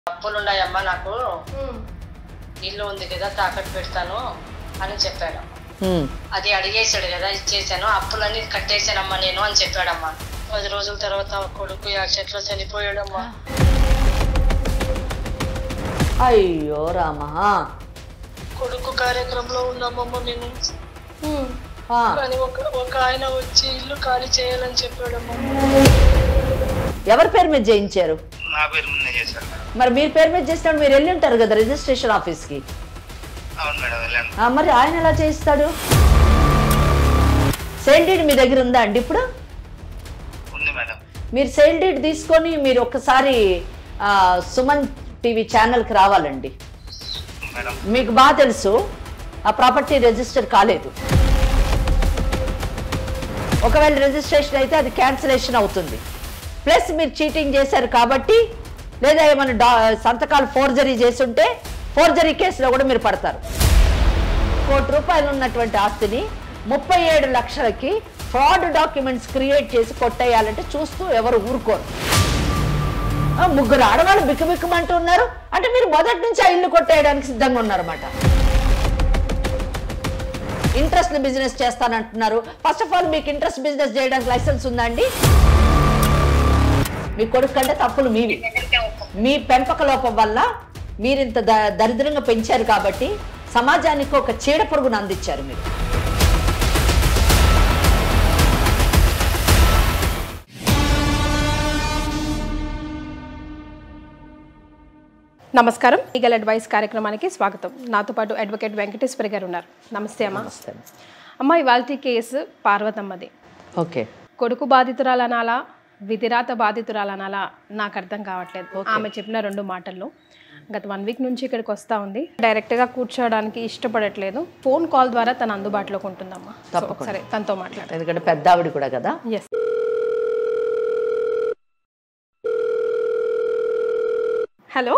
అప్పులు ఉన్నాయమ్మా నాకు, ఇల్లు ఉంది కదా తాకట్టు పెడతాను అని చెప్పాడు. అది అడిగేశాడు కదా, ఇచ్చేసాను, అప్పులన్నీ కట్టేశానమ్మా నేను అని చెప్పాడమ్మా. 10 రోజుల తర్వాత కొడుకు యాక్సిడెంట్లో చనిపోయాడమ్మా. అయ్యో రామా. కొడుకు కార్యక్రమంలో ఉన్నామమ్మా మేము. కానీ ఒక ఆయన వచ్చి ఇల్లు ఖాళీ చేయాలని చెప్పాడమ్మా. ఎవరి పేరు మీద చేయించారు? నా పేరు మీద చేశారు. మరి మీరు పేరు మీద చేసినప్పుడు మీరు వెళ్ళి ఉంటారు కదా రిజిస్ట్రేషన్ ఆఫీస్కి. అవును మేడం, వెళ్ళాను. మరి ఆయన ఎలా చేయిస్తాడు? సేల్ డీడ్ మీ దగ్గర ఉందా అండి ఇప్పుడు? ఉంది మేడం. మీరు సేల్ డీడ్ తీసుకొని మీరు ఒక్కసారి సుమన్ టీవీ ఛానల్కి రావాలండి. మీకు బాగా తెలుసు ఆ ప్రాపర్టీ రిజిస్టర్ కాలేదు. ఒకవేళ రిజిస్ట్రేషన్ అయితే అది క్యాన్సిలేషన్ అవుతుంది. ప్లస్ మీరు చీటింగ్ చేశారు కాబట్టి, లేదా ఏమైనా సంతకాలు ఫోర్జరీ చేసుంటే ఫోర్జరీ కేసులో కూడా మీరు పడతారు. ₹1 కోటి ఉన్నటువంటి ఆస్తిని 37 లక్షలకి ఫ్రాడ్ డాక్యుమెంట్స్ క్రియేట్ చేసి కొట్టేయాలంటే చూస్తూ ఎవరు ఊరుకోరు. 3 ఆడవాళ్ళు బిక్కుబిక్కుమంటూ ఉన్నారు అంటే మీరు మొదటి నుంచి ఆ ఇల్లు కొట్టేయడానికి సిద్ధంగా ఉన్నారన్నమాట. ఇంట్రెస్ట్ బిజినెస్ చేస్తానంటున్నారు. ఫస్ట్ ఆఫ్ ఆల్ మీకు ఇంట్రెస్ట్ బిజినెస్ చేయడానికి లైసెన్స్ ఉందా అండి? మీ కొడుకు కంటే తప్పులు మీవి. మీ పెంపక లోపం వల్ల మీరింత దరిద్రంగా పెంచారు కాబట్టి సమాజానికి ఒక చీడ పురుగును అందించారు మీరు. నమస్కారం, లీగల్ అడ్వైస్ కార్యక్రమానికి స్వాగతం. నాతో పాటు అడ్వకేట్ వెంకటేశ్వరి గారు ఉన్నారు. నమస్తే అమ్మ. అమ్మ, ఇవాల్టి కేసు పార్వతమ్మది. ఓకే. కొడుకు బాధితురాలనాలా, విధిరాత బాధితురాలనాలా నాకు అర్థం కావట్లేదు. ఆమె చెప్పిన 2 మాటల్లో గత 1 వీక్ నుంచి ఇక్కడికి వస్తూ ఉంది. డైరెక్ట్గా కూర్చోవడానికి ఇష్టపడట్లేదు. ఫోన్ కాల్ ద్వారా తను అందుబాటులోకి ఉంటుందమ్మా. సరే, తనతో మాట్లాడు. ఎందుకంటే పెద్ద ఆవిడ కూడా కదా. ఎస్. హలో.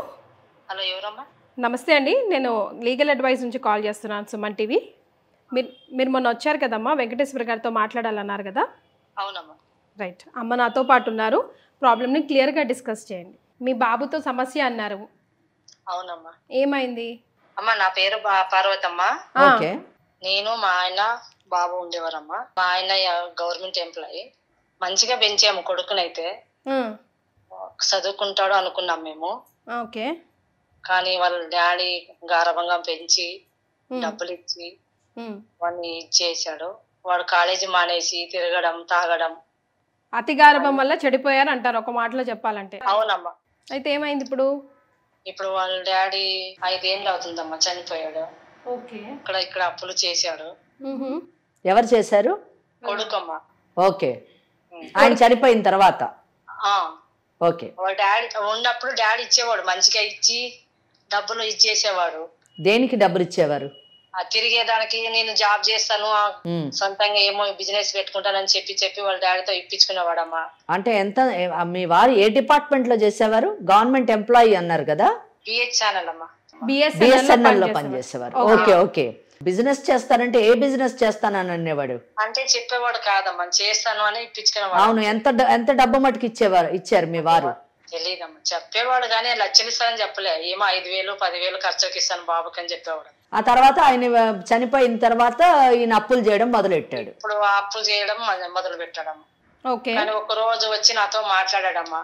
హలో, ఎవరమ్మా? నమస్తే అండి, నేను లీగల్ అడ్వైస్ నుంచి కాల్ చేస్తున్నాను, సుమన్ టీవీ. మీరు మొన్న వచ్చారు కదమ్మా, వెంకటేశ్వర గారితో మాట్లాడాలన్నారు కదా. అవునమ్మా. రైట్. అమ్మ నాతో పాటు ఉన్నారు. ప్రాబ్లమ్ని క్లియర్గా డిస్కస్ చేయండి. మీ బాబుతో సమస్య అన్నారు. అవునమ్మా. ఏమైంది అమ్మా? నా పేరు పార్వతమ్మ. ఓకే. నేను, మా ఆయన, బాబు ఉండేవారమ్మా. మా ఆయన గవర్నమెంట్ ఎంప్లాయీ. మంచిగా పెంచాము కొడుకునైతే. చదువుకుంటాడు అనుకున్నాం మేము. ఓకే. కానీ వాళ్ళ డాడీ గారభంగా పెంచి డబ్బులు ఇచ్చి వాడిని ఇచ్చేసాడు. వాడు కాలేజీ మానేసి తిరగడం, తాగడం. అతి గారభం వల్ల చెడిపోయారు అంటారు ఒక మాటలో చెప్పాలంటే. అవునమ్మా. అయితే ఏమైంది ఇప్పుడు? ఇప్పుడు వాళ్ళ డాడీ 5 ఏళ్ళు అవుతుందమ్మా, చనిపోయాడు. ఓకే. ఇక్కడ అప్పులు చేశాడు. ఎవరు చేశారు? కొడుకమ్మా. ఓకే. ఆయన చనిపోయిన తర్వాత? ఓకే. వాళ్ళ డాడీ ఉన్నప్పుడు డాడీ ఇచ్చేవాడు, మంచిగా ఇచ్చి డబ్బులు ఇచ్చేసేవాడు. దేనికి డబ్బులు ఇచ్చేవారు? తిరిగేదానికి. నేను జాబ్ చేస్తాను, సొంతంగా ఏమో బిజినెస్ పెట్టుకుంటానని చెప్పి వాళ్ళ డాడీతో ఇప్పించుకునేవాడమ్మా. అంటే ఎంత? మీ వారు ఏ డిపార్ట్మెంట్ లో చేసేవారు? గవర్నమెంట్ ఎంప్లాయీ అన్నారు కదా. బిహెచ్ఎన్ఎల్ అమ్మా. బిఎస్ఎన్ఎల్ లో పనిచేసేవారు. ఓకే. ఓకే. బిజినెస్ చేస్తారంటే ఏ బిజినెస్ చేస్తానని అనేవాడు? అంటే చెప్పేవాడు కాదమ్మా, చేస్తాను అని ఇప్పించుకునేవాడు. అవును. ఎంత డబ్బు మటుకు ఇచ్చారు మీ వారు? తెలియదమ్మా. చెప్పేవాడు కానీ లక్షలు ఇస్తానని చెప్పలే. ఏమో 5,000 10,000 ఖర్చుకి ఇస్తాను బాబుకి అని చెప్పేవాడు. ఆ తర్వాత ఆయన చనిపోయిన తర్వాత ఈయన అప్పులు చేయడం మొదలెట్టాడు. ఇప్పుడు అప్పులు చేయడం మొదలు పెట్టాడమ్మా. ఓకే. కానీ ఒక రోజు వచ్చి నాతో మాట్లాడాడమ్మా.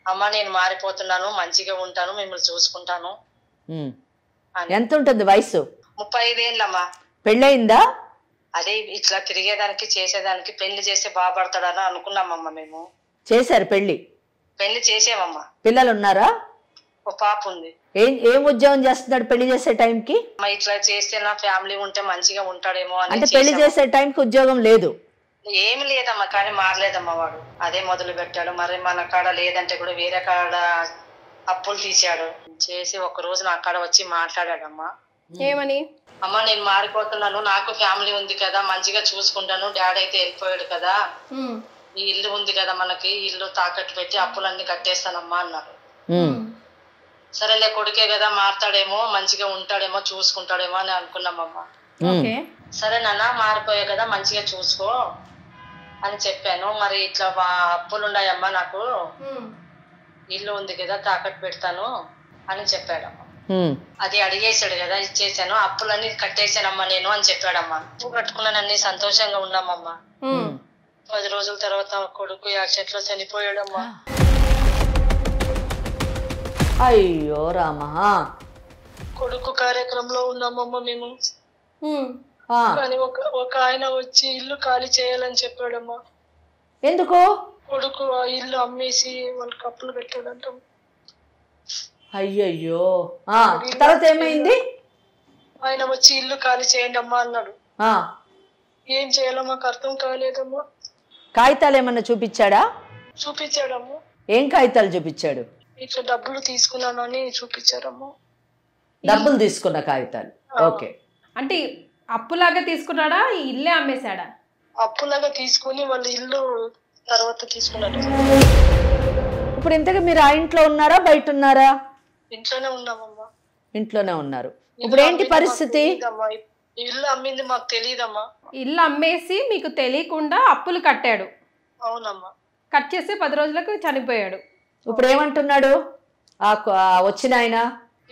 అమ్మ, నేను మారిపోతున్నాను, మంచిగా ఉంటాను, మిమ్మల్ని చూసుకుంటాను. ఎంత ఉంటుంది వయసు? 35 ఏళ్ళమ్మా. పెళ్ళయిందా? అదే ఇట్లా తిరిగేదానికి చేసేదానికి పెళ్లి చేస్తే బాగుపడతాడని అనుకున్నామమ్మా మేము. చేశారు పెళ్లి చేసామమ్మా. పిల్లలు ఉన్నారా? ఒక పాప ఉంది. ఏం ఉద్యోగం చేస్తున్నాడు పెళ్లి చేసే టైంకి? ఇట్లా చేస్తే నా ఫ్యామిలీ ఉంటే మంచిగా ఉంటాడేమో అని. అంటే పెళ్లి చేసే టైంకి ఉద్యోగం లేదు? ఏమి లేదమ్మా, కానీ మారలేదమ్మా వాడు. అదే మొదలు పెట్టాడు. మరి మన కాడ లేదంటే కూడా వేరే కాడ అప్పులు తీసాడు. చేసి ఒక రోజు నా కాడ వచ్చి మాట్లాడాడమ్మా. ఏమని? అమ్మ, నేను మారిపోతున్నాను, నాకు ఫ్యామిలీ ఉంది కదా, మంచిగా చూసుకుంటాను, డాడీ అయితే వెళ్ళిపోయాడు కదా, ఈ ఇల్లు ఉంది కదా మనకి, ఇల్లు తాకట్టు పెట్టి అప్పులన్నీ కట్టేస్తానమ్మా అన్నాడు. సరేలే, కొడుకే కదా, మారుతాడేమో, మంచిగా ఉంటాడేమో, చూసుకుంటాడేమో అని అనుకున్నామమ్మా. సరే నాన్న, మారిపోయా కదా, మంచిగా చూసుకో అని చెప్పాను. మరి ఇట్లా అప్పులు ఉన్నాయమ్మా నాకు, ఇల్లు ఉంది కదా తాకట్టు పెడతాను అని చెప్పాడమ్మా. అది అడిగేశాడు కదా, ఇచ్చేసాను, అప్పులన్నీ కట్టేశానమ్మా నేను అని చెప్పాడమ్మా. అప్పు కట్టుకున్నానని సంతోషంగా ఉన్నామమ్మా. 10 రోజుల తర్వాత కొడుకు యాక్సిడెంట్ లో చనిపోయాడమ్మా. అయ్యో రామా. కొడుకు కార్యక్రమంలో ఉన్నామమ్మా మేము. కానీ ఒక ఆయన వచ్చి ఇల్లు ఖాళీ చేయాలని చెప్పాడమ్మా. ఎందుకు? కొడుకు ఆ ఇల్లు అమ్మేసి వాళ్ళకి అప్పులు పెట్టాడంట. అయ్యయ్యో. తర్వాత ఏమైంది? ఆయన వచ్చి ఇల్లు ఖాళీ చేయండి అమ్మా అన్నాడు. ఏం చేయాలో మాకు అర్థం కాలేదమ్మా. కాగితాలు ఏమన్నా చూపించాడా? చూపించాడమ్మా. ఏం కాగితాలు చూపించాడు? ఇట్లా డబ్బులు తీసుకున్నాను అని చూపించారమ్మా. డబ్బులు తీసుకున్న కాగితాలు. ఓకే. అంటే అప్పులాగా తీసుకున్నాడా, ఈ ఇల్లే అమ్మేశాడా? అప్పులాగా తీసుకుని వాళ్ళ ఇల్లు తర్వాత తీసుకున్నాడు. ఇప్పుడు ఇంతగా మీరు ఆ ఇంట్లో ఉన్నారా బయట ఉన్నారా? ఇంట్లోనే ఉన్నామమ్మా. ఇంట్లోనే ఉన్నారు. ఇప్పుడు ఏంటి పరిస్థితి? ఇల్లు అమ్మింది మాకు తెలియదమ్మా. ఇల్లు అమ్మేసి మీకు తెలియకుండా అప్పులు కట్టాడు. అవునమ్మా. కట్ చేసి 10 రోజులకు చనిపోయాడు. ఇప్పుడు ఏమంటున్నాడు వచ్చిన ఆయన?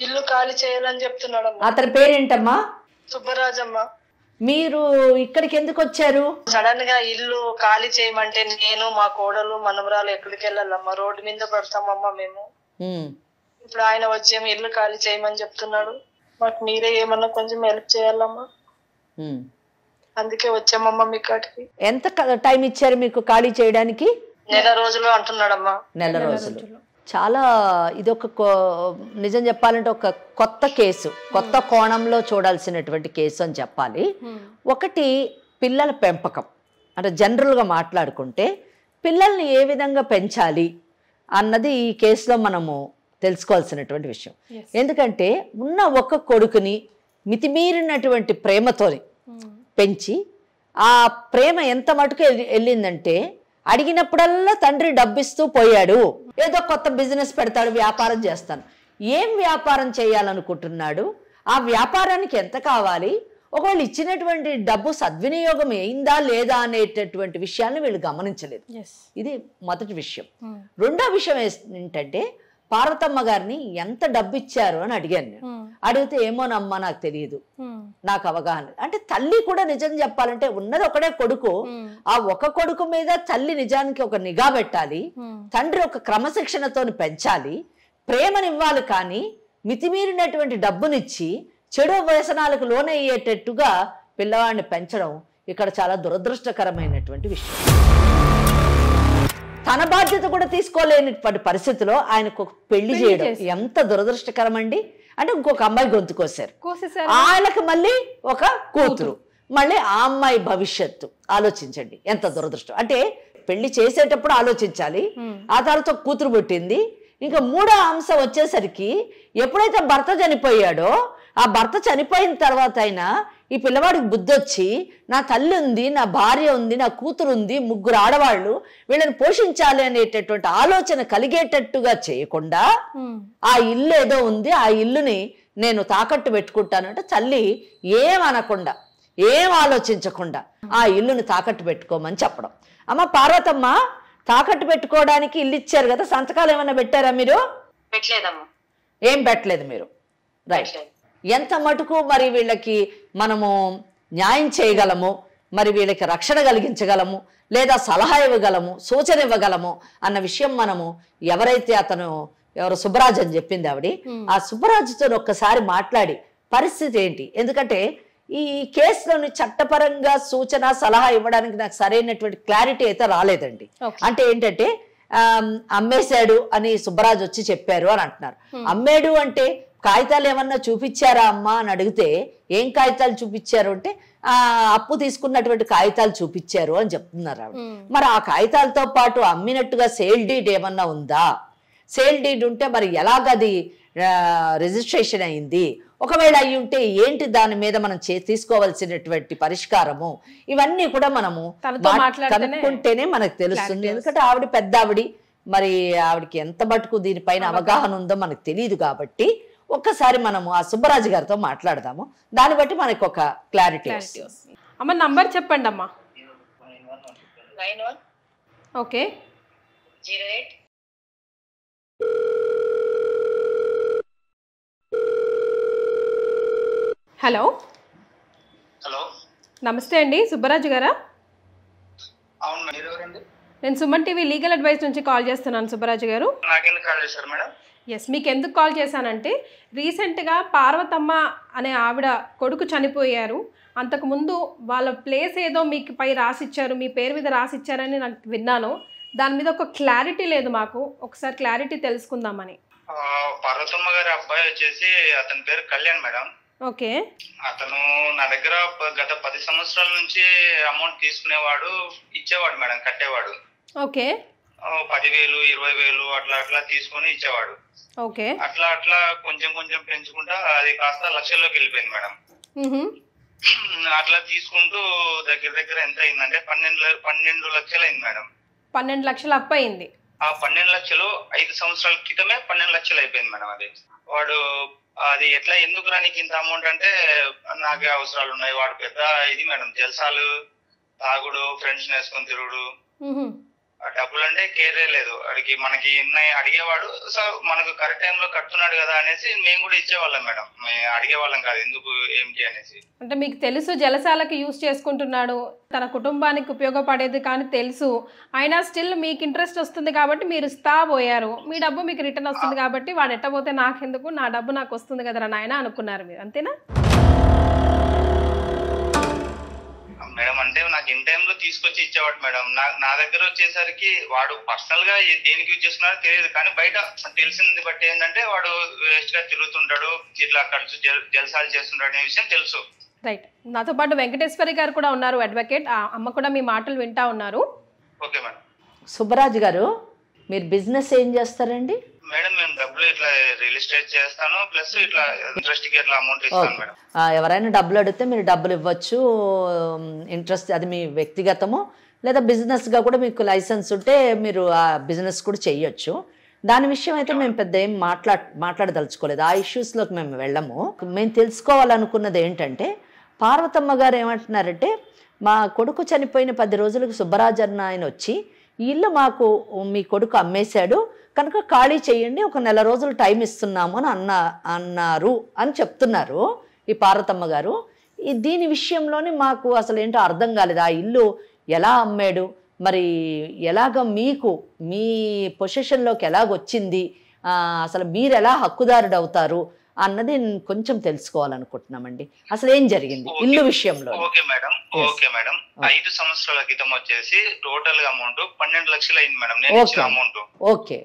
ఇల్లు ఖాళీ చేయాలని చెప్తున్నాడు. అతని పేరేంటమ్మా? సుబ్బరాజమ్మా. మీరు ఇక్కడికి ఎందుకు వచ్చారు? సడన్ గా ఇల్లు ఖాళీ చేయమంటే నేను మా కోడలు మనవరాలు ఎక్కడికి వెళ్ళాలమ్మా? రోడ్డు మీద పడతామమ్మా మేము. ఇప్పుడు ఆయన వచ్చేమో ఇల్లు ఖాళీ చేయమని చెప్తున్నాడు. మాకు మీరే ఏమన్నా కొంచెం హెల్ప్ చేయాలమ్మా. అందుకే వచ్చామమ్మా మీ కాటికి. ఎంత టైం ఇచ్చారు మీకు ఖాళీ చేయడానికి? 1 రోజులు అంటున్నాడమ్మా. 1 రోజులు. చాలా ఇదొక నిజం చెప్పాలంటే ఒక కొత్త కేసు, కొత్త కోణంలో చూడాల్సినటువంటి కేసు అని చెప్పాలి. ఒకటి పిల్లల పెంపకం అంటే జనరల్గా మాట్లాడుకుంటే పిల్లల్ని ఏ విధంగా పెంచాలి అన్నది ఈ కేసులో మనము తెలుసుకోవాల్సినటువంటి విషయం. ఎందుకంటే ఉన్న ఒక కొడుకుని మితిమీరినటువంటి ప్రేమతోని పెంచి ఆ ప్రేమ ఎంత మటుకు వెళ్ళిందంటే అడిగినప్పుడల్లా తండ్రి డబ్బిస్తూ పోయాడు. ఏదో కొత్త బిజినెస్ పెడతాడు, వ్యాపారం చేస్తాను. ఏం వ్యాపారం చేయాలనుకుంటున్నాడు, ఆ వ్యాపారానికి ఎంత కావాలి, ఒకవేళ ఇచ్చినటువంటి డబ్బు సద్వినియోగం అయిందా లేదా అనేటటువంటి విషయాన్ని వీళ్ళు గమనించలేదు. ఇది మొదటి విషయం. రెండో విషయం ఏంటంటే పార్వతమ్మ గారిని ఎంత డబ్బు ఇచ్చారు అని అడిగాను నేను. అడిగితే ఏమోనమ్మా నాకు తెలియదు, నాకు అవగాహన. అంటే తల్లి కూడా నిజం చెప్పాలంటే ఉన్నది ఒకడే కొడుకు. ఆ ఒక కొడుకు మీద తల్లి నిజానికి ఒక నిఘా పెట్టాలి, తండ్రి ఒక క్రమశిక్షణతో పెంచాలి, ప్రేమనివ్వాలి. కానీ మితిమీరినటువంటి డబ్బునిచ్చి చెడు వ్యసనాలకు లోనయ్యేటట్టుగా పిల్లవాడిని పెంచడం ఇక్కడ చాలా దురదృష్టకరమైనటువంటి విషయం. తన బాధ్యత కూడా తీసుకోలేనటువంటి పరిస్థితిలో ఆయనకు పెళ్లి చేయడం ఎంత దురదృష్టకరం అండి. అంటే ఇంకొక అమ్మాయి గొంతు కోసారు, ఆయనకు మళ్ళీ ఒక కూతురు, మళ్ళీ ఆ అమ్మాయి భవిష్యత్తు ఆలోచించండి ఎంత దురదృష్టం. అంటే పెళ్లి చేసేటప్పుడు ఆలోచించాలి, ఆ తర్వాత కూతురు పుట్టింది. ఇంకా మూడో అంశం వచ్చేసరికి ఎప్పుడైతే భర్త చనిపోయాడో ఆ భర్త చనిపోయిన తర్వాత అయినా ఈ పిల్లవాడికి బుద్ధి వచ్చి నా తల్లి ఉంది, నా భార్య ఉంది, నా కూతురు ఉంది, 3 ఆడవాళ్ళు, వీళ్ళని పోషించాలి అనేటటువంటి ఆలోచన కలిగేటట్టుగా చేయకుండా ఆ ఇల్లు ఏదో ఉంది, ఆ ఇల్లుని నేను తాకట్టు పెట్టుకుంటానంటే తల్లి ఏమనకుండా ఏం ఆలోచించకుండా ఆ ఇల్లుని తాకట్టు పెట్టుకోమని చెప్పడం. అమ్మ పార్వతమ్మ, తాకట్టు పెట్టుకోవడానికి ఇల్లు ఇచ్చారు కదా, సంతకాలు ఏమైనా పెట్టారా మీరు? పెట్టలేదమ్మా. ఏం పెట్టలేదు మీరు. రైట్. ఎంత మటుకు మరి వీళ్ళకి మనము న్యాయం చేయగలము, మరి వీళ్ళకి రక్షణ కలిగించగలము, లేదా సలహా ఇవ్వగలము, సూచన ఇవ్వగలము అన్న విషయం మనము ఎవరైతే ఎవరు సుబ్బరాజు అని చెప్పింది ఆవిడ, ఆ సుబ్బరాజుతో ఒక్కసారి మాట్లాడి పరిస్థితి ఏంటి. ఎందుకంటే ఈ కేసులోని చట్టపరంగా సూచన సలహా ఇవ్వడానికి నాకు సరైనటువంటి క్లారిటీ అయితే రాలేదండి. అంటే ఏంటంటే అమ్మేశాడు అని సుబ్బరాజు వచ్చి చెప్పారు అని అంటున్నారు. అమ్మేడు అంటే కాగితాలు ఏమన్నా చూపించారా అమ్మా అని అడిగితే ఏం కాగితాలు చూపించారు అంటే అప్పు తీసుకున్నటువంటి కాగితాలు చూపించారు అని చెప్తున్నారు ఆవిడ. మరి ఆ కాగితాలతో పాటు అమ్మినట్టుగా సేల్ డీడ్ ఏమన్నా ఉందా? సేల్ డీడ్ ఉంటే మరి ఎలాగది రిజిస్ట్రేషన్ అయింది? ఒకవేళ అయి ఉంటే ఏంటి దాని మీద మనం తీసుకోవాల్సినటువంటి పరిష్కారము? ఇవన్నీ కూడా మనము కనుక్కుంటేనే మనకు తెలుస్తుంది. ఎందుకంటే ఆవిడ పెద్ద ఆవిడ, మరి ఆవిడకి ఎంత మటుకు దీనిపైన అవగాహన ఉందో మనకు తెలియదు. కాబట్టి ఒక్కసారి మనము ఆ సుబ్బరాజు గారితో మాట్లాడదాము, దాన్ని బట్టి మనకు ఒక క్లారిటీ వస్తుంది. అమ్మ నంబర్ చెప్పండి అమ్మా. 91 ఓకే 08 హలో హలో, నమస్తే అండి, సుబ్బరాజు గారా? అవును మేడం. ఎవరండి? నేను సుమన్ టీవీ లీగల్ అడ్వైస్ నుంచి కాల్ చేస్తున్నాను. సుబ్బరాజు గారు, నాకెందుకు కాల్ చేశారు మేడం? ఎస్, మీకు ఎందుకు కాల్ చేశానంటే రీసెంట్గా పార్వతమ్మ అనే ఆవిడ కొడుకు చనిపోయారు. అంతకుముందు వాళ్ళ ప్లేస్ ఏదో మీకు పై రాసిచ్చారు, మీ పేరు మీద రాసిచ్చారని నాకు విన్నాను. దాని మీద ఒక క్లారిటీ లేదు మాకు, ఒకసారి క్లారిటీ తెలుసుకుందామని. పార్వతమ్మ గారి అబ్బాయి వచ్చేసి అతని పేరు కళ్యాణ్ మేడం. ఓకే. అతను నా దగ్గర గత 10 సంవత్సరాల నుంచి అమౌంట్ తీసుకునేవాడు, ఇచ్చేవాడు మేడం, కట్టేవాడు. ఓకే. 10,000 20,000 అట్లా అట్లా తీసుకొని ఇచ్చేవాడు. ఓకే. అట్లా అట్లా కొంచెం కొంచెం పెంచుకుంటా అది కాస్త లక్షల్లోకి వెళ్ళిపోయింది మేడం. అట్లా తీసుకుంటూ దగ్గర దగ్గర ఎంత అయిందంటే 12 లక్షలు అయింది మేడం. 12 లక్షలు అప్పు అయింది. ఆ 12 లక్షలు 5 సంవత్సరాల క్రితమే 12 లక్షలు అయిపోయింది మేడం. అది వాడు అది ఎట్లా ఎందుకు రానికి ఇంత అమౌంట్ అంటే, నాకే అవసరాలు ఉన్నాయి, వాడు పెద్ద ఇది మేడం, జల్సాలు, తాగుడు, ఫ్రెండ్స్ వేసుకొని తిరుగుడు, డబ్బులు అంటే కేరే లేదు వాడికి. మనకి అడిగేవాడు, సో మనకు కరెక్ట్ టైంలో కడుతున్నాడు కదా అనేసి మేము కూడా ఇచ్చేవాళ్ళం మేడం. మేము అడిగేవాళ్ళం కాదు ఎందుకు ఏంటి అనేసి. అంటే మీకు తెలుసు జలసాలకి యూజ్ చేసుకుంటున్నాడు, తన కుటుంబానికి ఉపయోగపడేది కానీ తెలుసు, అయినా స్టిల్ మీకు ఇంట్రెస్ట్ వస్తుంది కాబట్టి మీరు ఇస్తా పోయారు. మీ డబ్బు మీకు రిటర్న్ వస్తుంది కాబట్టి వాడు ఎట్టబోతే నాకెందుకు, నా డబ్బు నాకు వస్తుంది కదరా నాయన అనుకున్నారు మీరు, అంతేనా మేడం? అంటే నాకు ఇన్ టైంలో తీసుకొచ్చి ఇచ్చేవాడు మేడం. నా దగ్గర వచ్చేసరికి వాడు పర్సనల్ గా దేనికి యూజ్ చేస్తున్నారో తెలియదు, కానీ బయట తెలిసింది బట్టి ఏంటంటే వాడు వేస్ట్ గా తిరుగుతుంటాడు, ఇట్లా ఖర్చు జల్సాలు చేస్తుంటాడు అనే విషయం తెలుసు. రైట్. నాతో పాటు వెంకటేశ్వరి గారు కూడా ఉన్నారు, అడ్వకేట్. అమ్మ కూడా మీ మాటలు వింటా ఉన్నారు. Okay madam. సుబ్బరాజు గారు, మీరు బిజినెస్ ఏం చేస్తారండి? మేడం మేము డబ్బులు ఇట్లా రియల్ ఎస్టేట్ చేస్తాను, ప్లస్ ఇట్లా ఇంట్రెస్ట్ కి ఇట్లా అమౌంట్ ఇస్తాను మేడం. ఎవరైనా డబ్బులు అడిగితే మీరు డబ్బులు ఇవ్వచ్చు, ఇంట్రెస్ట్ అది మీ వ్యక్తిగతము, లేదా బిజినెస్గా కూడా మీకు లైసెన్స్ ఉంటే మీరు ఆ బిజినెస్ కూడా చెయ్యొచ్చు. దాని విషయం అయితే మేము పెద్ద ఏం మాట్లాడదలుచుకోలేదు, ఆ ఇష్యూస్లోకి మేము వెళ్ళము. మేము తెలుసుకోవాలనుకున్నది ఏంటంటే, పార్వతమ్మ గారు ఏమంటున్నారంటే, మా కొడుకు చనిపోయిన 10 రోజులకు సుబ్బరాజు అన్న ఆయన వచ్చి, ఈ ఇల్లు మాకు మీ కొడుకు అమ్మేశాడు కనుక ఖాళీ చేయండి, ఒక 1 నెల రోజులు టైం ఇస్తున్నాము అని అన్నారు అని చెప్తున్నారు ఈ పార్వతమ్మ గారు. దీని విషయంలోనే మాకు అసలు ఏంటో అర్థం కాలేదు. ఆ ఇల్లు ఎలా అమ్మాడు, మరి ఎలాగ మీకు మీ పొజిషన్లోకి ఎలాగొచ్చింది, అసలు మీరు ఎలా హక్కుదారుడు అవుతారు అన్నది కొంచెం తెలుసుకోవాలనుకుంటున్నామండి. అసలు ఏం జరిగింది ఇల్లు విషయంలో? Okay madam. Okay madam. 5 సంవత్సరాల క్రితం వచ్చేసి టోటల్ గా అమౌంట్ 12 లక్షలు అయింది మేడం. నేను ఇచ్చిన అమౌంట్. ఓకే.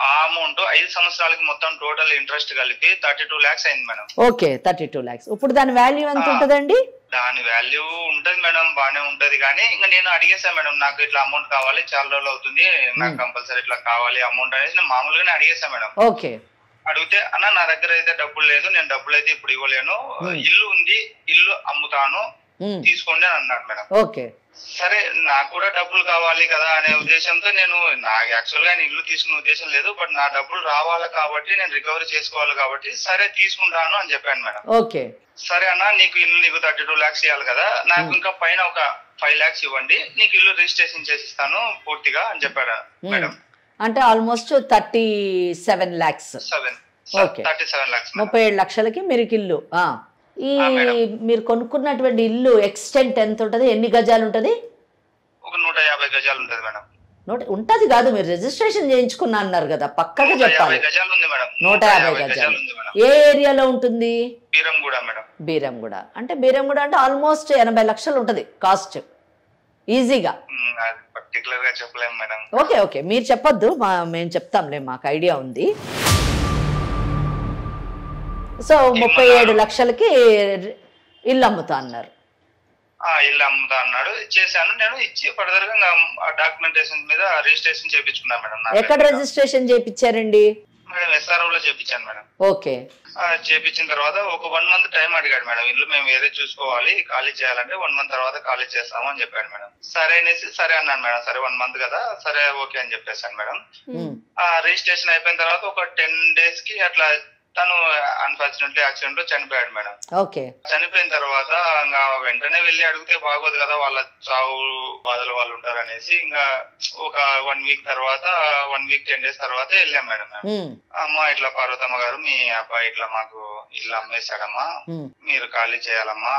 ఆ అమౌంట్ 5 సంవత్సరాలకి మొత్తం టోటల్ ఇంట్రెస్ట్ కలిపి 32 lakhs అయింది మేడం. Okay, 32 lakhs. ఇప్పుడు దాని వాల్యూ ఎంత ఉంటదండి? దాని వాల్యూ ఉంటది మేడం, బానే ఉంటది. కానీ ఇంకా నేను అడిగేసాను మేడం, నాకు ఇట్లా అమౌంట్ కావాలి, చాలా రోజులు అవుతుంది, నాకు కంపల్సరీ ఇట్లా కావాలి అమౌంట్ అనేసి నేను మామూలుగానే అడిగేసాను మేడం. ఓకే. అడిగితే అన్న నా దగ్గర అయితే డబ్బులు లేదు, నేను డబ్బులు అయితే ఇప్పుడు ఇవ్వలేను, ఇల్లు ఉంది, ఇల్లు అమ్ముతాను, తీసుకోండి అని అన్నాడు మేడం. ఓకే. సరే, నాకు కూడా డబ్బులు కావాలి కదా అనే ఉద్దేశంతో నేను, నాకు యాక్చువల్ గా ఇల్లు తీసుకునే ఉద్దేశం లేదు, బట్ నా డబ్బులు రావాలి కాబట్టి నేను రికవరీ చేసుకోవాలి కాబట్టి సరే తీసుకుంటాను అని చెప్పాను మేడం. ఓకే. సరే అన్న, నీకు 32 lakhs ఇవ్వాలి కదా, నాకు ఇంకా పైన ఒక 5 lakhs ఇవ్వండి, నీకు ఇల్లు రిజిస్ట్రేషన్ చేసిస్తాను పూర్తిగా అని చెప్పాడు మేడం. అంటే ఆల్మోస్ట్ 37 lakhs. 37 lakhs. 37 లక్షలకి మీరు ఇల్లు. ఈ మీరు కొనుక్కున్నటువంటి ఇల్లు ఎక్స్టెంట్ ఎంత ఉంటది, ఎన్ని గజాలు ఉంటది? ఒక 150 గజాలు ఉంటది మేడం. ఉంటది కాదు, మీరు రిజిస్ట్రేషన్ చేయించుకున్నా అన్నారు కదా, పక్కగా చెప్పాలి. 150 గజాలు. ఏ ఏరియాలో ఉంటుంది? బీరంగూడ మేడం. బీరంగూడ అంటే ఆల్మోస్ట్ 80 లక్షలు ఉంటది కాస్ట్ ఈజీగా. పర్టికులర్ గా చెప్పలేము మేడం. ఓకే ఓకే, మీరు చెప్పొద్దు, మేము చెప్తాంలే, మాకు ఐడియా ఉంది. సో 37 లక్షలకి ఇల్లు అమ్ముతా అన్నారు. ఇల్లు అమ్ముతా అన్నాడు, చేశాను. నేను ఇచ్చి ఫర్దర్ గా డాక్యుమెంటేషన్ మీద రిజిస్ట్రేషన్ చేయించుకున్నా మేడం. ఎక్కడ రిజిస్ట్రేషన్ చేయించారండి? మేడం SRO లో చేయించాను మేడం. ఓకే. చేయించిన తర్వాత ఒక 1 month టైం అడిగాడు మేడం. ఇల్లు మేము వేరే చూసుకోవాలి, ఖాళీ చేయాలంటే 1 month తర్వాత ఖాళీ చేస్తాము అని చెప్పాడు మేడం. సరే అనేసి సరే అన్నాను మేడం. సరే 1 month కదా, సరే ఓకే అని చెప్పేసాను మేడం. రిజిస్ట్రేషన్ అయిపోయిన తర్వాత ఒక 10 days కి అట్లా తను అన్ఫార్చునేట్లీ యాక్సిడెంట్ లో చనిపోయాడు మేడం. ఓకే. చనిపోయిన తర్వాత ఇంకా వెంటనే వెళ్ళి అడిగితే బాగోదు కదా, వాళ్ళ చావు బాధలు వాళ్ళు ఉంటారు అనేసి ఇంకా ఒక 1 week తర్వాత 1 week 10 days తర్వాత వెళ్ళాం మేడం. అమ్మ ఇట్లా పార్వతమ్మ గారు, మీ అబ్బాయి ఇట్లా మాకు ఇల్లు అమ్మేశాడమ్మా, మీరు ఖాళీ చేయాలమ్మా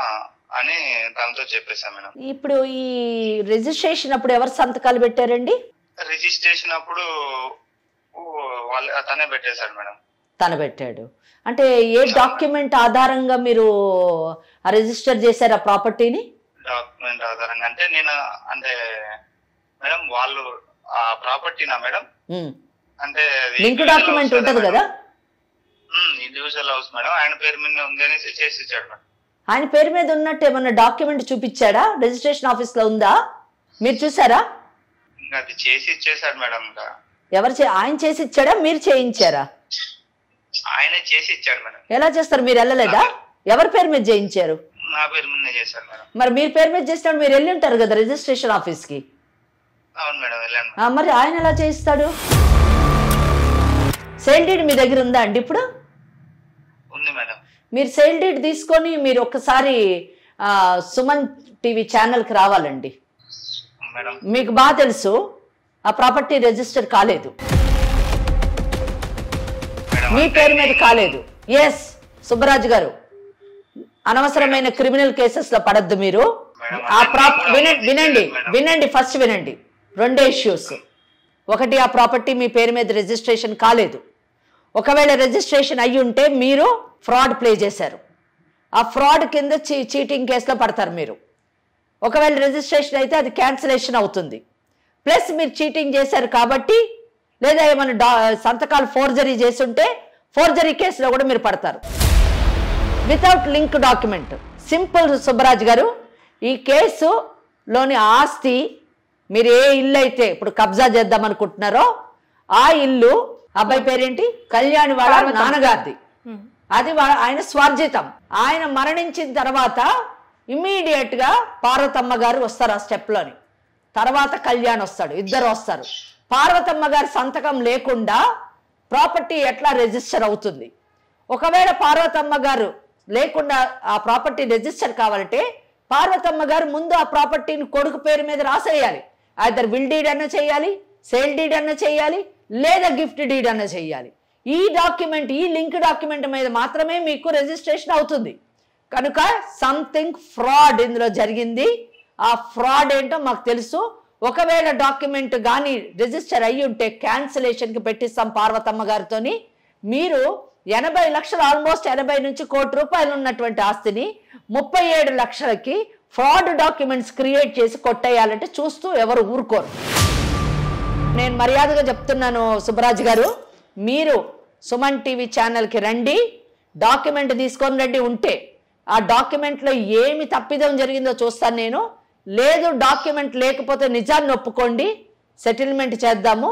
అని తనతో చెప్పేశాను మేడం. ఇప్పుడు ఈ రిజిస్ట్రేషన్ అప్పుడు ఎవరు సంతకాలు పెట్టారండి? రిజిస్ట్రేషన్ అప్పుడు తనే పెట్టేశాడు మేడం. తను పెట్టాడు అంటే ఏ డాక్యుమెంట్ ఆధారంగా మీరు రిజిస్టర్ చేశారు ఆ ప్రాపర్టీని? డాక్యుమెంట్ ఆధారంగా అంటే నేను అంటే మేడం వాళ్ళు ఆ ప్రాపర్టీనా మేడం అంటే లింక్ డాక్యుమెంట్ ఉంటది కదా, ఇండివిజువల్ హౌస్ మేడం, ఆయన పేరు మీద ఉంది అనేసి చేసి ఇచ్చాడు మేడం. ఆయన పేరు మీద ఉన్నట్టు ఏమన్నా డాక్యుమెంట్ చూపించాడా? రిజిస్ట్రేషన్ ఆఫీస్ లో ఉందా? మీరు చూసారా? ఇంకా అది చేసి ఇచ్చేసాడు మేడం. ఇంకా ఆయన చేసి ఇచ్చాడా మీరు చేయించారా? ఆయనే చేసి ఇచ్చాడు మేడం. ఎలా చేస్తారు? మీరు వెళ్ళలేదా? ఎవరి పేరు మీద చేయించారు? నా పేరు మీద చేశారు మేడం. మరి మీరు పేరు మీద చేసినప్పుడు మీరు వెళ్ళి ఉంటారు కదా రిజిస్ట్రేషన్ ఆఫీస్ కి. అవును మేడం వెళ్ళాను. మరి ఆయన ఎలా చేయిస్తాడు? సేల్ డీడ్ మీ దగ్గర ఉందా అండి ఇప్పుడు? ఉంది మేడం. మీరు సేల్ డీడ్ తీసుకొని మీరు ఒక్కసారి సుమన్ టీవీ ఛానల్కి రావాలండి. మీకు బాగా తెలుసు ఆ ప్రాపర్టీ రిజిస్టర్ కాలేదు, మీ పేరు మీద కాలేదు. ఎస్ సుబ్బరాజు గారు, అనవసరమైన క్రిమినల్ కేసెస్ లో పడద్దు మీరు. ఆ వినండి ఫస్ట్ వినండి. రెండే ఇష్యూస్. ఒకటి, ఆ ప్రాపర్టీ మీ పేరు మీద రిజిస్ట్రేషన్ కాలేదు. ఒకవేళ రిజిస్ట్రేషన్ అయ్యి ఉంటే మీరు ఫ్రాడ్ ప్లే చేశారు. ఆ ఫ్రాడ్ కింద చీటింగ్ కేసులో పడతారు మీరు. ఒకవేళ రిజిస్ట్రేషన్ అయితే అది క్యాన్సిలేషన్ అవుతుంది. ప్లస్ మీరు చీటింగ్ చేశారు కాబట్టి, లేదా ఏమైనా సంతకాలు ఫోర్జరీ చేస్తుంటే ఫోర్జరీ కేసులో కూడా మీరు పడతారు without link document. Simple Subbaraju గారు, ఈ కేసులోని ఆస్తి మీరు ఏ ఇల్లు అయితే ఇప్పుడు కబ్జా చేద్దాం అనుకుంటున్నారో ఆ ఇల్లు అబ్బాయి పేరేంటి, కళ్యాణ్ వాళ్ళ నాన్నగారిది. అది ఆయన స్వార్జితం. ఆయన మరణించిన తర్వాత ఇమ్మీడియట్ గా పార్వతమ్మ గారు వస్తారు ఆ స్టెప్ లోని, తర్వాత కళ్యాణ్ వస్తాడు, ఇద్దరు వస్తారు. పార్వతమ్మ గారి సంతకం లేకుండా ప్రాపర్టీ ఎట్లా రిజిస్టర్ అవుతుంది? ఒకవేళ పార్వతమ్మ గారు లేకుండా ఆ ప్రాపర్టీ రిజిస్టర్ కావాలంటే పార్వతమ్మ గారు ముందు ఆ ప్రాపర్టీని కొడుకు పేరు మీద రాసేయాలి. ఐదర్ విల్ డీడ్ అన్న చేయాలి, సేల్ డీడ్ అన్న చేయాలి, లేదా గిఫ్ట్ డీడ్ అన్న చేయాలి. ఈ డాక్యుమెంట్, ఈ లింక్ డాక్యుమెంట్ మీద మాత్రమే మీకు రిజిస్ట్రేషన్ అవుతుంది. కనుక సంథింగ్ ఫ్రాడ్ ఇందులో జరిగింది. ఆ ఫ్రాడ్ ఏంటో మాకు తెలుసు. ఒకవేళ డాక్యుమెంట్ కానీ రిజిస్టర్ అయ్యి ఉంటే క్యాన్సిలేషన్కి పెట్టిస్తాం పార్వతమ్మ గారితోని. మీరు 80 లక్షలు, ఆల్మోస్ట్ 80 నుంచి ₹1,00,00,000 ఉన్నటువంటి ఆస్తిని 37 లక్షలకి ఫ్రాడ్ డాక్యుమెంట్స్ క్రియేట్ చేసి కొట్టేయాలంటే చూస్తూ ఎవరు ఊరుకోరు. నేను మర్యాదగా చెప్తున్నాను సుబ్బరాజు గారు, మీరు సుమన్ టీవీ ఛానల్కి రండి, డాక్యుమెంట్ తీసుకొని రండి. ఉంటే ఆ డాక్యుమెంట్లో ఏమి తప్పిదం జరిగిందో చూస్తాను నేను. లేదు డాక్యుమెంట్ లేకపోతే నిజాన్ని ఒప్పుకోండి, సెటిల్మెంట్ చేద్దాము.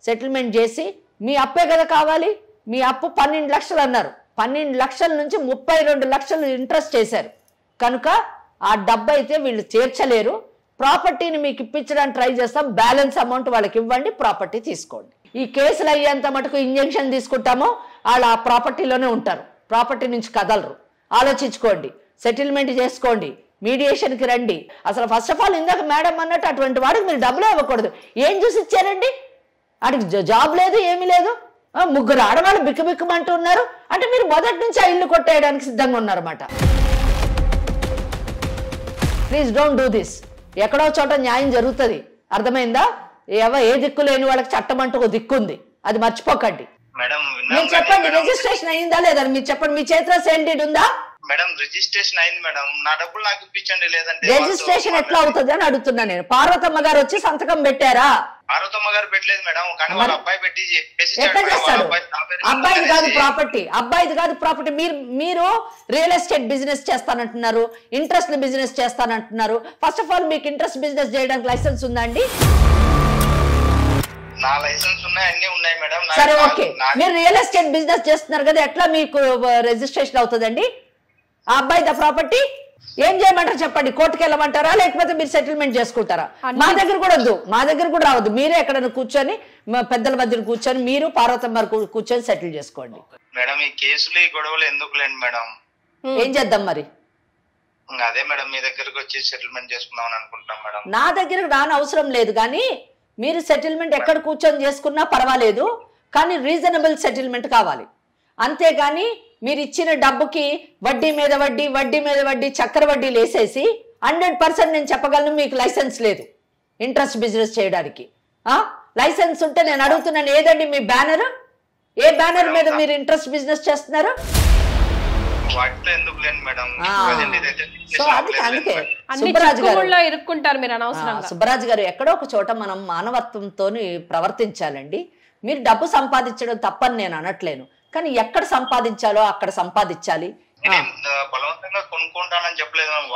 సెటిల్మెంట్ చేసి మీ అప్పే కదా కావాలి. మీ అప్పు 12 లక్షలు అన్నారు, 12 లక్షల నుంచి 32 లక్షలు ఇంట్రెస్ట్ చేశారు. కనుక ఆ డబ్బు అయితే వీళ్ళు తీర్చలేరు. ప్రాపర్టీని మీకు ఇప్పించడానికి ట్రై చేస్తాం. బ్యాలెన్స్ అమౌంట్ వాళ్ళకి ఇవ్వండి, ప్రాపర్టీ తీసుకోండి. ఈ కేసులు అయ్యేంత మటుకు ఇంజెక్షన్ తీసుకుంటామో వాళ్ళు ఆ ప్రాపర్టీలోనే ఉంటారు, ప్రాపర్టీ నుంచి కదలరు. ఆలోచించుకోండి, సెటిల్మెంట్ చేసుకోండి, మీడియేషన్కి రండి. అసలు ఫస్ట్ ఆఫ్ ఆల్ ఇందాక మేడం అన్నట్టు అటువంటి వాడికి మీరు డబ్బులు ఇవ్వకూడదు. ఏం చూసి ఇచ్చారండి? వాడికి జాబ్ లేదు, ఏమీ లేదు. 3 ఆడవాళ్ళు బిక్కుబిక్కుమంటూ ఉన్నారు అంటే మీరు మొదటి నుంచి ఆ ఇల్లు కొట్టేయడానికి సిద్ధంగా ఉన్నారన్నమాట. Please don't do this. ఎక్కడో చోట న్యాయం జరుగుతుంది, అర్థమైందా? ఏ దిక్కు లేని వాళ్ళకి చట్టం అంటూ ఒక దిక్కు ఉంది, అది మర్చిపోకండి. మీరు చెప్పండి, రిజిస్ట్రేషన్ అయిందా లేదా? మీరు చెప్పండి, మీ చేతిలో సేల్ డీడ్ ఉందా? మేడం రిజిస్ట్రేషన్ అయింది మేడం, నా డబ్బులు నాకు ఇప్పించండి. లేదంటే రిజిస్ట్రేషన్ ఎట్లా అవుతుంది అని అడుగుతున్నా నేను. పార్వతమ్మ గారు వచ్చి సంతకం పెట్టారా? పార్వతమ్మ గారు పెట్టలేదు మేడం, కానీ వాళ్ళ అబ్బాయి పెట్టి ఎట్లా చేస్తాడు? అబ్బాయిది కాదు ప్రాపర్టీ, అబ్బాయిది కాదు ప్రాపర్టీ. మీరు రియల్ ఎస్టేట్ బిజినెస్ చేస్తానంటున్నారు, ఇంట్రెస్ట్ బిజినెస్ చేస్తానంటున్నారు. ఫస్ట్ ఆఫ్ ఆల్ మీకు ఇంట్రెస్ట్ బిజినెస్ చేయడానికి లైసెన్స్ ఉందా అండి? నా లైసెన్స్ ఉన్నాయి, అన్ని ఉన్నాయి మేడం. సరే ఓకే, మీరు రియల్ ఎస్టేట్ బిజినెస్ చేస్తున్నారు కదా, ఎట్లా మీకు రిజిస్ట్రేషన్ అవుతుందండి? ఆ అబ్బాయి ప్రాపర్టీ ఏం చేయమంటారు చెప్పండి? కోర్టుకు వెళ్ళమంటారా, లేకపోతే మీరు సెటిల్మెంట్ చేసుకుంటారా? మా దగ్గర కూడా వద్దు, మా దగ్గర కూడా రావద్దు. మీరే ఎక్కడైనా కూర్చొని పెద్దల మధ్య కూర్చొని మీరు పార్వతమ్మ కూర్చొని సెటిల్ చేసుకోండి. మేడం ఈ కేసులు, ఈ గొడవలు ఎందుకు లేండి మేడం? ఏం చేద్దాం మరి? అదే మేడం మీ దగ్గరకు వచ్చి సెటిల్మెంట్ చేసుకుందాం అనుకుంటున్నాం మేడం. నా దగ్గరకు రాని అవసరం లేదు, కానీ మీరు సెటిల్మెంట్ ఎక్కడ కూర్చొని చేసుకున్నా పర్వాలేదు, కానీ రీజనబుల్ సెటిల్మెంట్ కావాలి. అంతేగాని మీరు ఇచ్చిన డబ్బుకి వడ్డీ మీద వడ్డీ, వడ్డీ మీద వడ్డీ, చక్కెర వడ్డీ లేసేసి 100% నేను చెప్పగలను మీకు లైసెన్స్ లేదు ఇంట్రెస్ట్ బిజినెస్ చేయడానికి. లైసెన్స్ ఉంటే నేను అడుగుతున్నాను, ఏదండి మీ బ్యానర్? ఏ బ్యానర్ మీద మీరు ఇంట్రెస్ట్ బిజినెస్ చేస్తున్నారు? సో అందుకే సుబ్బరాజు గారు సుబ్బరాజు గారు ఎక్కడో ఒక చోట మనం మానవత్వంతో ప్రవర్తించాలండి. మీరు డబ్బు సంపాదించడం తప్పని నేను అనట్లేను, కానీ ఎక్కడ సంపాదించాలో అక్కడ సంపాదించాలి.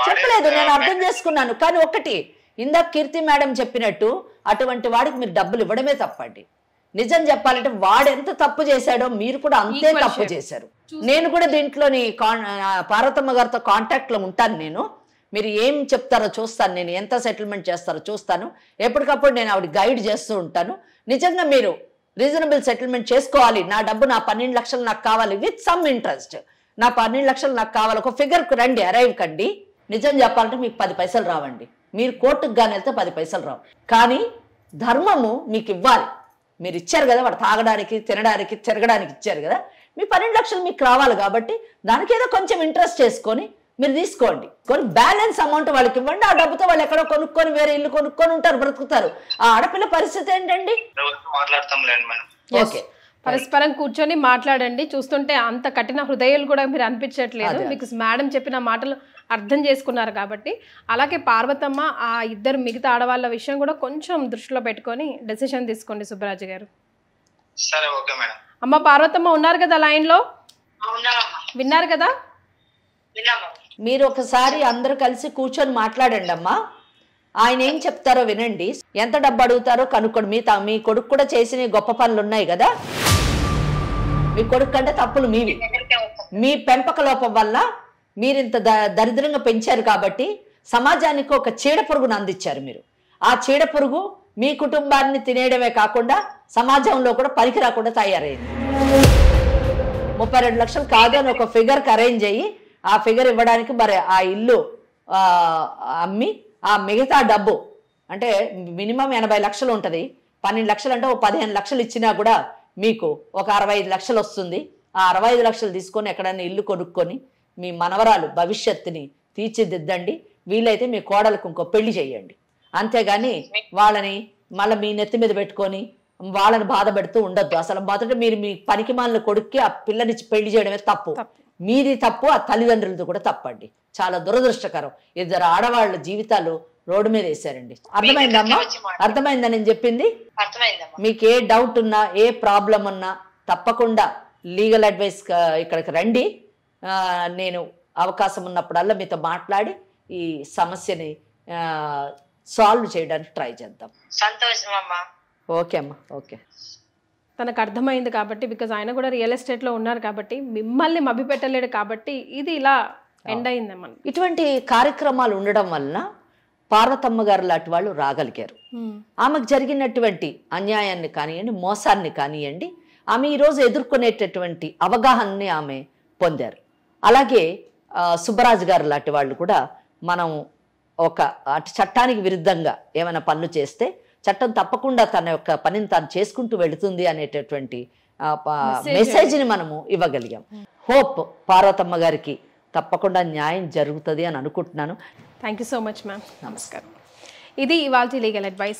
చెప్పలేదు, నేను అర్థం చేసుకున్నాను. కానీ ఒకటి, ఇందాక కీర్తి మేడం చెప్పినట్టు అటువంటి వాడికి మీరు డబ్బులు ఇవ్వడమే తప్పండి. నిజం చెప్పాలంటే వాడు ఎంత తప్పు చేశాడో మీరు కూడా అంతే తప్పు చేశారు. నేను కూడా దీంట్లోని పార్వతమ్మ గారితో కాంటాక్ట్ లో ఉంటాను. మీరు ఏం చెప్తారో చూస్తాను, నేను ఎంత సెటిల్మెంట్ చేస్తారో చూస్తాను. ఎప్పటికప్పుడు నేను ఆవిడ గైడ్ చేస్తూ ఉంటాను. నిజంగా మీరు రీజనబుల్ సెటిల్మెంట్ చేసుకోవాలి. నా డబ్బు, నా 12 లక్షలు నాకు కావాలి విత్ సమ్ ఇంట్రెస్ట్. నా 12 లక్షలు నాకు కావాలి, ఒక ఫిగర్కు రండి, అరైవ్ కండి. నిజం చెప్పాలంటే మీకు 10 పైసలు రావండి. మీరు కోర్టుకు కానీ వెళ్తే 10 పైసలు రావు. కానీ ధర్మము మీకు ఇవ్వాలి. మీరు ఇచ్చారు కదా, వాడు తాగడానికి, తినడానికి, తిరగడానికి ఇచ్చారు కదా, మీ 12 లక్షలు మీకు రావాలి. కాబట్టి దానికి ఏదో కొంచెం ఇంట్రెస్ట్ చేసుకొని మీరు తీసుకోండి. కొన్ని బ్యాలెన్స్ అమౌంట్ వాళ్ళకి ఇవ్వండి. ఆ డబ్బుతో వాళ్ళు ఎక్కడో కొనుక్కొని వేరే ఇల్లు కొనుక్కొని ఉంటారు, బ్రతుకుతారు. ఆ ఆడపిల్ల పరిస్థితి ఏంటండి? ఓకే, పరస్పరం కూర్చొని మాట్లాడండి. చూస్తుంటే అంత కఠిన హృదయాలు కూడా మీరు అనిపించట్లేదు. మీకు మేడం చెప్పిన మాటలు అర్థం చేసుకున్నారు కాబట్టి. అలాగే పార్వతమ్మ, ఆ ఇద్దరు మిగతా ఆడవాళ్ళ విషయం కూడా కొంచెం దృష్టిలో పెట్టుకొని డెసిషన్ తీసుకోండి సుబ్బరాజు గారు. అమ్మ పార్వతమ్మ ఉన్నారు కదా లైన్ లో? విన్నారు కదా? మీరు ఒకసారి అందరూ కలిసి కూర్చొని మాట్లాడండి అమ్మా. ఆయన ఏం చెప్తారో వినండి. ఎంత డబ్బు అడుగుతారో కనుక్కోండి. మీ కొడుకు కూడా చేసిన గొప్ప పనులు ఉన్నాయి కదా. మీ కొడుకు కంటే తప్పులు మీవి. మీ పెంపక లోపం వల్ల మీరింత దరిద్రంగా పెంచారు కాబట్టి సమాజానికి ఒక చీడ పురుగును అందించారు మీరు. ఆ చీడ పురుగు మీ కుటుంబాన్ని తినేయడమే కాకుండా సమాజంలో కూడా పనికి రాకుండా తయారైంది. 32 లక్షలు కాదు అని ఒక ఫిగర్కి అరేంజ్ అయ్యి ఆ ఫిగర్ ఇవ్వడానికి మరి ఆ ఇల్లు అమ్మి ఆ మిగతా డబ్బు అంటే మినిమం 80 లక్షలు ఉంటుంది. 12 లక్షలు అంటే ఒక 15 లక్షలు ఇచ్చినా కూడా మీకు ఒక 65 లక్షలు వస్తుంది. ఆ 65 లక్షలు తీసుకొని ఎక్కడైనా ఇల్లు కొనుక్కొని మీ మనవరాలు భవిష్యత్తుని తీర్చిదిద్దండి. వీలైతే మీ కోడలకు ఇంకో పెళ్లి చేయండి. అంతేగాని వాళ్ళని మళ్ళీ మీ నెత్తి మీద పెట్టుకొని వాళ్ళని బాధ పెడుతూ ఉండొద్దు. అసలు మొదట మీరు మీ పనికి మాలిన కొడుక్కి ఆ పిల్లనిచ్చి పెళ్లి చేయడమే తప్పు. మీది తప్పు, ఆ తల్లిదండ్రులతో కూడా తప్పండి. చాలా దురదృష్టకరం. 2 ఆడవాళ్ళ జీవితాలు రోడ్డు మీద వేసారండి. అర్థమైందమ్మా? అర్థమైందా నేను చెప్పింది? మీకు ఏ డౌట్ ఉన్నా, ఏ ప్రాబ్లం ఉన్నా తప్పకుండా లీగల్ అడ్వైస్ ఇక్కడికి రండి. నేను అవకాశం ఉన్నప్పుడల్లా మీతో మాట్లాడి ఈ సమస్యని సాల్వ్ చేయడానికి ట్రై చేద్దాం. సంతోషం అమ్మా. ఓకే అమ్మా, ఓకే. తనకు అర్థమైంది కాబట్టి, బికాజ్ ఆయన కూడా రియల్ ఎస్టేట్లో ఉన్నారు కాబట్టి, మిమ్మల్ని మభ్యపెట్టలేడు కాబట్టి ఇది ఇలా ఎండ్ అయిందమ్మా. ఇటువంటి కార్యక్రమాలు ఉండడం వలన పార్వతమ్మ గారు లాంటి వాళ్ళు రాగలిగారు. ఆమెకు జరిగినటువంటి అన్యాయాన్ని కానివ్వండి, మోసాన్ని కానివ్వండి, ఆమె ఈరోజు ఎదుర్కొనేటటువంటి అవగాహనని ఆమె పొందారు. అలాగే సుబ్బరాజు గారు లాంటి వాళ్ళు కూడా మనం ఒక చట్టానికి విరుద్ధంగా ఏమైనా పనులు చేస్తే చట్టం తప్పకుండా తన యొక్క పనిని తాను చేసుకుంటూ వెళుతుంది అనేటటువంటి మెసేజ్ని మనము ఇవ్వగలిగాం. హోప్ పార్వతమ్మ గారికి తప్పకుండా న్యాయం జరుగుతుంది అని అనుకుంటున్నాను. Thank you so much ma'am. నమస్కారం. ఇది ఇవాల్టి లీగల్ అడ్వైస్.